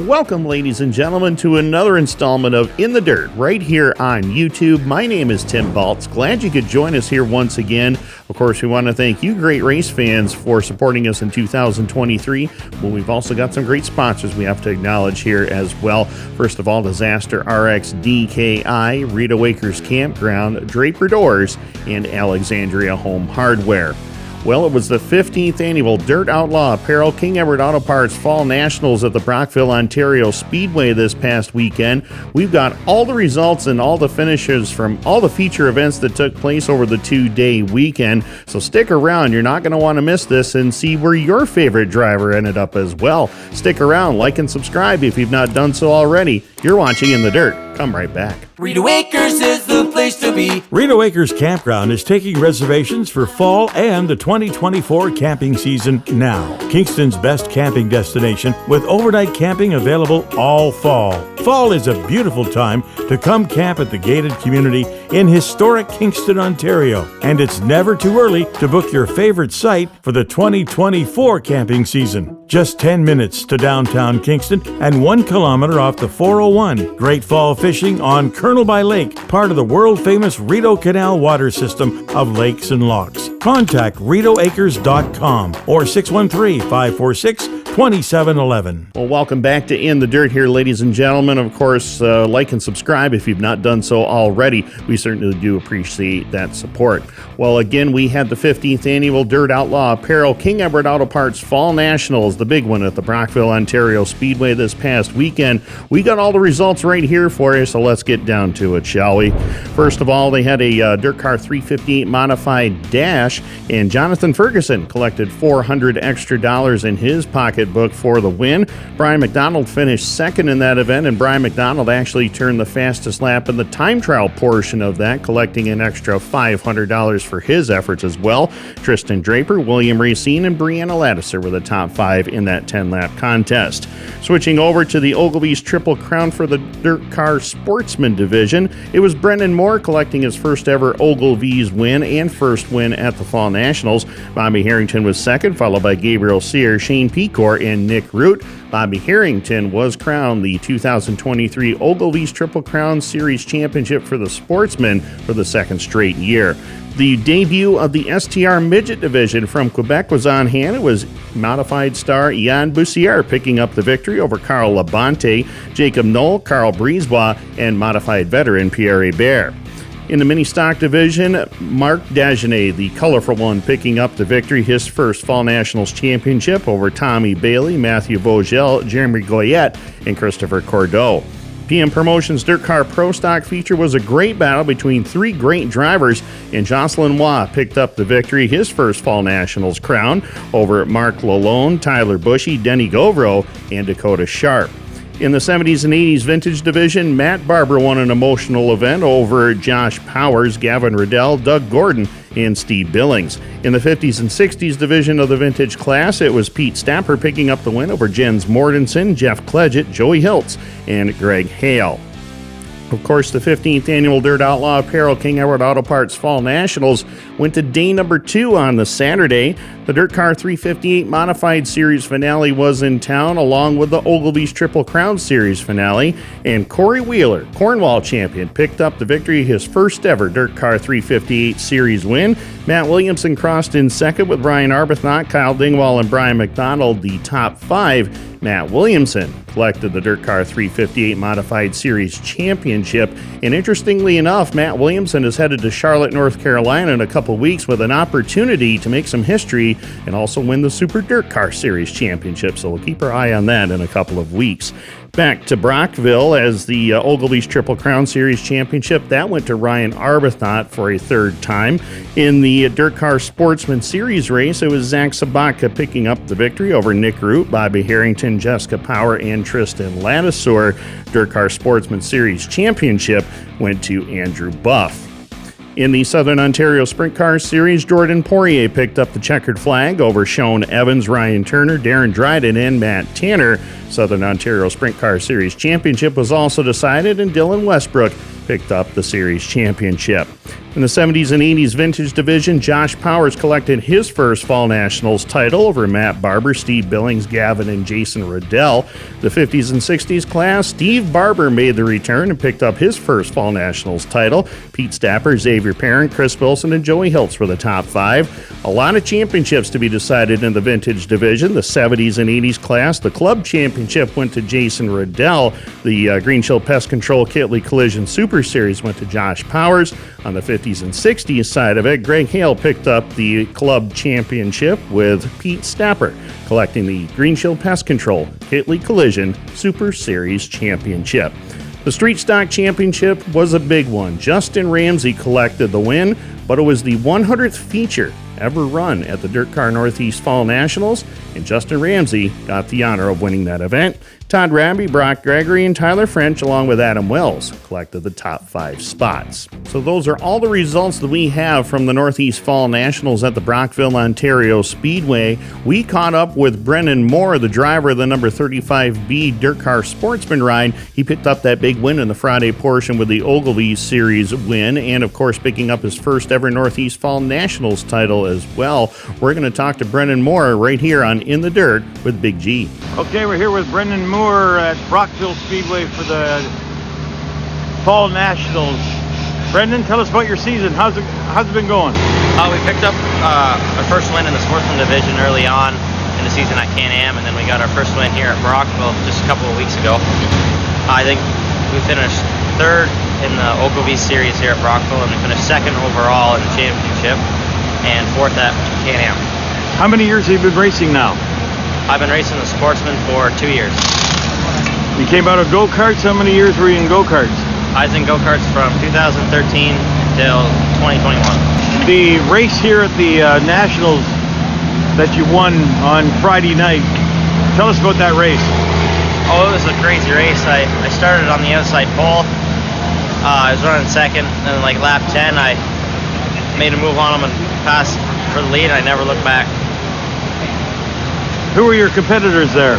Welcome, ladies and gentlemen, to another installment of In the Dirt right here on YouTube. My name is Tim Baltz. Glad you could join us here once again. Of course, we want to thank you great race fans for supporting us in 2023. But we've also got some great sponsors we have to acknowledge here as well. First of all, Disaster RX DKI, Rita Wakers Campground, Draper Doors, and Alexandria Home Hardware. Well, it was the 15th annual Dirt Outlaw Apparel King Edward Auto Parts Fall Nationals at the Brockville, Ontario Speedway this past weekend. We've got all the results and all the finishes from all the feature events that took place over the two-day weekend. So stick around. You're not going to want to miss this and see where your favorite driver ended up as well. Stick around, like and subscribe if you've not done so already. You're watching In the Dirt. Come right back. Rita Wakers is the place to be. Rita Wakers Campground is taking reservations for fall and the 2024 camping season now. Kingston's best camping destination with overnight camping available all fall. Fall is a beautiful time to come camp at the gated community in historic Kingston, Ontario. And it's never too early to book your favorite site for the 2024 camping season. Just 10 minutes to downtown Kingston and 1 kilometer off the 401. Great fall fishing on Colonel by Lake, part of the world-famous Rideau Canal water system of lakes and locks. Contact RideauAcres.com or 613-546-2711. Well, welcome back to In the Dirt here, ladies and gentlemen. Of course, like and subscribe if you've not done so already. We certainly do appreciate that support. Well, again, we had the 15th annual Dirt Outlaw Apparel King Edward Auto Parts Fall Nationals, the big one at the Brockville, Ontario Speedway this past weekend. We got all the results right here for you, so let's get down to it, shall we? First of all, they had a Dirt Car 358 modified dash, and Jonathan Ferguson collected $400 extra in his pocketbook for the win. Brian McDonald finished second in that event, and Brian McDonald actually turned the fastest lap in the time trial portion of that, collecting an extra $500 for his efforts as well. Tristan Draper, William Racine, and Brianna Lattiser were the top five in that 10-lap contest. Switching over to the Ogilvy's Triple Crown for the Dirt Car Sportsman division, it was Brennan Moore collecting his first ever Ogilvy's win and first win at the Fall Nationals. Bobby Harrington was second, followed by Gabriel Sear, Shane Pecor, and Nick Root. Bobby Harrington was crowned the 2023 Ogilvy's Triple Crown Series Championship for the Sportsman for the second straight year. The debut of the STR Midget Division from Quebec was on hand. It was modified star Yann Bussière picking up the victory over Carl Labonte, Jacob Knoll, Carl Brisebois, and modified veteran Pierre Hébert. In the mini-stock division, Marc Dagenet, the colorful one, picking up the victory, his first Fall Nationals championship over Tommy Bailey, Matthew Vogel, Jeremy Goyette, and Christopher Cordeau. PM Promotions Dirt Car Pro Stock feature was a great battle between three great drivers, and Jocelyn Waugh picked up the victory, his first Fall Nationals crown, over Mark Lalone, Tyler Bushy, Denny Govro, and Dakota Sharp. In the 70s and 80s vintage division, Matt Barber won an emotional event over Josh Powers, Gavin Riddell, Doug Gordon, and Steve Billings. In the 50s and 60s division of the vintage class, it was Pete Stapper picking up the win over Jens Mortensen, Jeff Cledgett, Joey Hiltz, and Greg Hale. Of course, the 15th annual Dirt Outlaw Apparel King Edward Auto Parts Fall Nationals went to day number 2 on the Saturday. The Dirt Car 358 Modified Series finale was in town, along with the Ogilvy's Triple Crown Series finale, and Corey Wheeler, Cornwall champion, picked up the victory, his first ever Dirt Car 358 Series win. Matt Williamson crossed in second with Brian Arbuthnot, Kyle Dingwall, and Brian McDonald, the top five. Matt Williamson collected the Dirt Car 358 Modified Series Championship, and interestingly enough, Matt Williamson is headed to Charlotte, North Carolina in a couple weeks with an opportunity to make some history and also win the Super Dirt Car Series Championship, so we'll keep our eye on that in a couple of weeks. Back to Brockville as the Ogilvy's Triple Crown Series Championship. That went to Ryan Arbuthnot for a third time. In the Dirt Car Sportsman Series race, it was Zach Sabatka picking up the victory over Nick Root, Bobby Harrington, Jessica Power, and Tristan Lattiser. Dirt Car Sportsman Series Championship went to Andrew Buff. In the Southern Ontario Sprint Car Series, Jordan Poirier picked up the checkered flag over Sean Evans, Ryan Turner, Darren Dryden, and Matt Tanner. Southern Ontario Sprint Car Series Championship was also decided, and Dylan Westbrook picked up the series championship. In the 70s and 80s Vintage Division, Josh Powers collected his first Fall Nationals title over Matt Barber, Steve Billings, Gavin, and Jason Riddell. The 50s and 60s class, Steve Barber made the return and picked up his first Fall Nationals title. Pete Stapper, Xavier Parent, Chris Wilson, and Joey Hiltz were the top five. A lot of championships to be decided in the Vintage Division. The 70s and 80s class, the club championship went to Jason Riddell. The Green Shield Pest Control Kitley Collision Super Series went to Josh Powers. On the 50s and 60s side of it, Greg Hale picked up the club championship with Pete Stapper, collecting the Green Shield Pest Control Kitley Collision Super Series Championship. The Street Stock Championship was a big one. Justin Ramsey collected the win, but it was the 100th feature ever run at the Dirt Car Northeast Fall Nationals, and Justin Ramsey got the honor of winning that event. Todd Rabby, Brock Gregory, and Tyler French, along with Adam Wells, collected the top 5 spots. So those are all the results that we have from the Northeast Fall Nationals at the Brockville, Ontario Speedway. We caught up with Brennan Moore, the driver of the number 35B Dirt Car Sportsman ride. He picked up that big win in the Friday portion with the Ogilvy Series win, and of course picking up his first ever Northeast Fall Nationals title as well. We're going to talk to Brennan Moore right here on In the Dirt with Big G. Okay, we're here with Brennan Moore at Brockville Speedway for the Fall Nationals. Brendan, tell us about your season. How's it been going? We picked up our first win in the Sportsman Division early on in the season at Can-Am, and then we got our first win here at Brockville just a couple of weeks ago. I think we finished third in the Ogilvy Series here at Brockville, and we finished second overall in the championship and fourth at Can-Am. How many years have you been racing now? I've been racing the Sportsman for 2 years. You came out of go-karts. How many years were you in go-karts? I was in go-karts from 2013 until 2021. The race here at the Nationals that you won on Friday night, tell us about that race. Oh, it was a crazy race. I started on the outside pole. I was running second, and then like lap 10, I made a move on him and passed for the lead, and I never looked back. Who were your competitors there?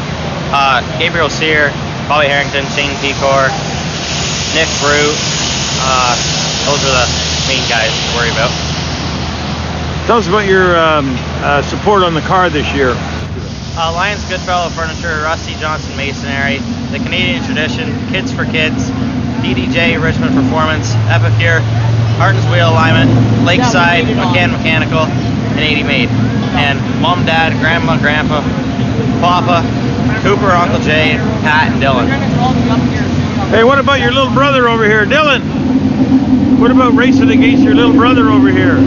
Gabriel Sear, Bobby Harrington, Shane Pecor, Nick Brew. Those are the main guys to worry about. Tell us about your support on the car this year. Lions Goodfellow Furniture, Rusty Johnson Masonry, The Canadian Tradition, Kids for Kids, DDJ Richmond Performance, Epicure, Martin's Wheel Alignment, Lakeside, McCann Mechanical, and 80 Made. And Mom, Dad, Grandma, Grandpa, Papa, Cooper, Uncle Jay, Pat, and Dylan. Hey, what about your little brother over here, Dylan? What about racing against your little brother over here?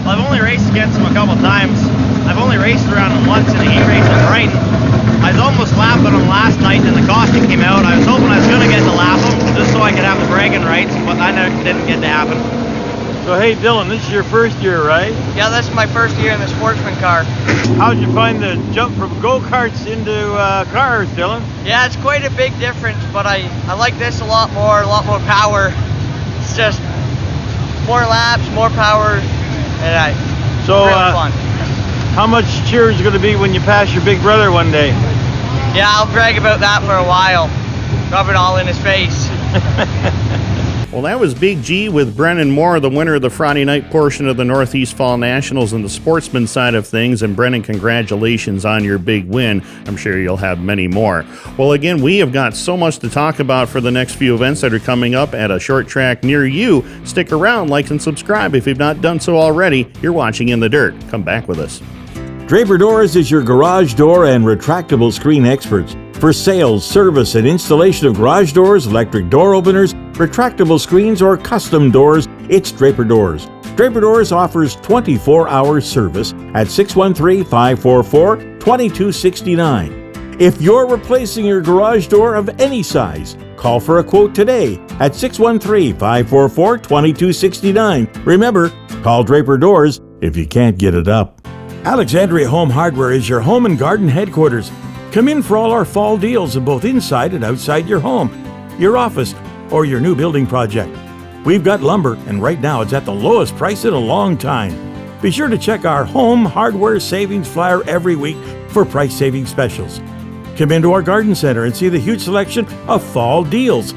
Well, I've only raced against him a couple times. I've only raced around him once in a heat race in Brighton. I was almost lapping him last night, and the caution came out. I was hoping I was going to get to lap him, just so I could have the bragging rights, but that didn't get to happen. So hey Dylan, this is your first year, right? Yeah, this is my first year in the sportsman car. How'd you find the jump from go-karts into cars, Dylan? Yeah, it's quite a big difference, but I like this a lot more power. It's just more laps, more power, and really fun. How much cheer is going to be when you pass your big brother one day? Yeah, I'll brag about that for a while. Rub it all in his face. Well, that was Big G with Brennan Moore, the winner of the Friday night portion of the Northeast Fall Nationals and the sportsman side of things. And Brennan, congratulations on your big win. I'm sure you'll have many more. Well, again, we have got so much to talk about for the next few events that are coming up at a short track near you. Stick around, like, and subscribe if you've not done so already. You're watching In the Dirt. Come back with us. Draper Doors is your garage door and retractable screen experts. For sales, service, and installation of garage doors, electric door openers, retractable screens, or custom doors, it's Draper Doors. Draper Doors offers 24-hour service at 613-544-2269. If you're replacing your garage door of any size, call for a quote today at 613-544-2269. Remember, call Draper Doors if you can't get it up. Alexandria Home Hardware is your home and garden headquarters. Come in for all our fall deals of both inside and outside your home, your office, or your new building project. We've got lumber, and right now it's at the lowest price in a long time. Be sure to check our home hardware savings flyer every week for price saving specials. Come into our garden center and see the huge selection of fall deals.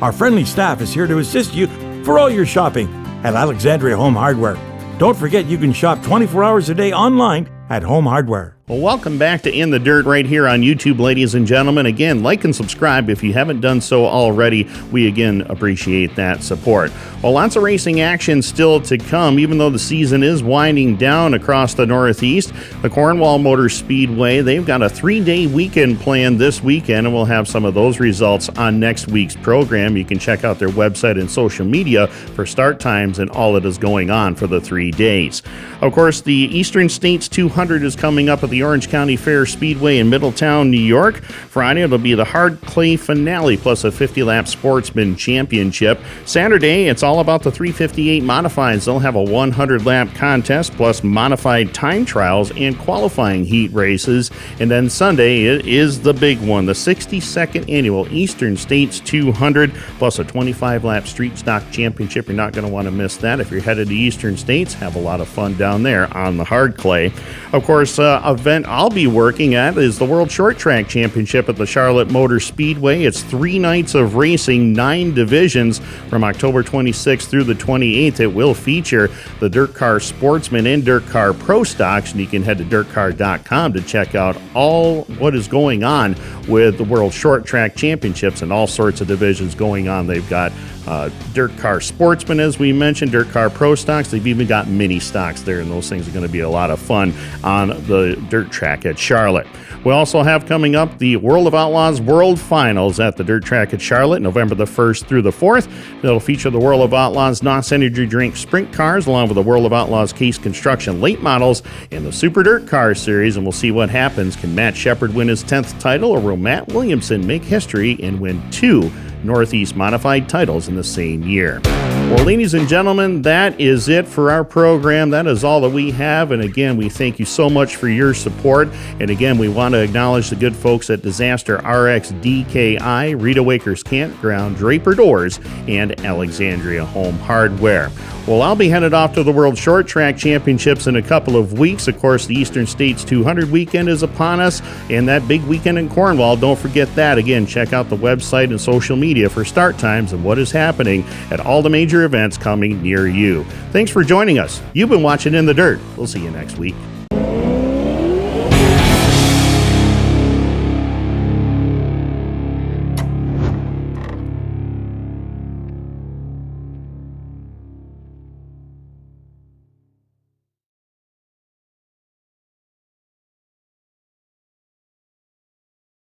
Our friendly staff is here to assist you for all your shopping at Alexandria Home Hardware. Don't forget you can shop 24 hours a day online at Home Hardware. Well, welcome back to In the Dirt right here on YouTube, ladies and gentlemen. Again, like and subscribe if you haven't done so already. We, again, appreciate that support. Well, lots of racing action still to come, even though the season is winding down across the Northeast. The Cornwall Motor Speedway, they've got a 3-day weekend planned this weekend, and we'll have some of those results on next week's program. You can check out their website and social media for start times and all that is going on for the 3 days. Of course, the Eastern States 200 is coming up at the Orange County Fair Speedway in Middletown, New York. Friday, it'll be the hard clay finale plus a 50-lap sportsman championship. Saturday, it's all about the 358 modifieds. They'll have a 100-lap contest plus modified time trials and qualifying heat races. And then Sunday, it is the big one, the 62nd annual Eastern States 200 plus a 25-lap street stock championship. You're not going to want to miss that. If you're headed to Eastern States, have a lot of fun down there on the hard clay. Of course, event I'll be working at is the World Short Track Championship at the Charlotte Motor Speedway. It's 3 nights of racing, 9 divisions from October 26th through the 28th. It will feature the Dirt Car Sportsman and Dirt Car Pro Stocks, and you can head to dirtcar.com to check out all what is going on with the World Short Track Championships and all sorts of divisions going on. They've got Dirt Car Sportsman, as we mentioned, Dirt Car Pro Stocks. They've even got mini stocks there, and those things are going to be a lot of fun on the dirt track at Charlotte. We also have coming up the World of Outlaws World Finals at the dirt track at Charlotte, November the 1st through the 4th. It'll feature the World of Outlaws NOS Energy Drink Sprint Cars, along with the World of Outlaws Case Construction Late Models and the Super Dirt Car Series, and we'll see what happens. Can Matt Shepard win his 10th title, or will Matt Williamson make history and win 2 Northeast Modified titles in the same year? Well, ladies and gentlemen, that is it for our program. That is all that we have. And again, we thank you so much for your support. And again, we want to acknowledge the good folks at Disaster RX DKI, Rita Wakers Campground, Draper Doors, and Alexandria Home Hardware. Well, I'll be headed off to the World Short Track Championships in a couple of weeks. Of course, the Eastern States 200 weekend is upon us, and that big weekend in Cornwall, don't forget that. Again, check out the website and social media for start times and what is happening at all the major events coming near you. Thanks for joining us. You've been watching In the Dirt. We'll see you next week.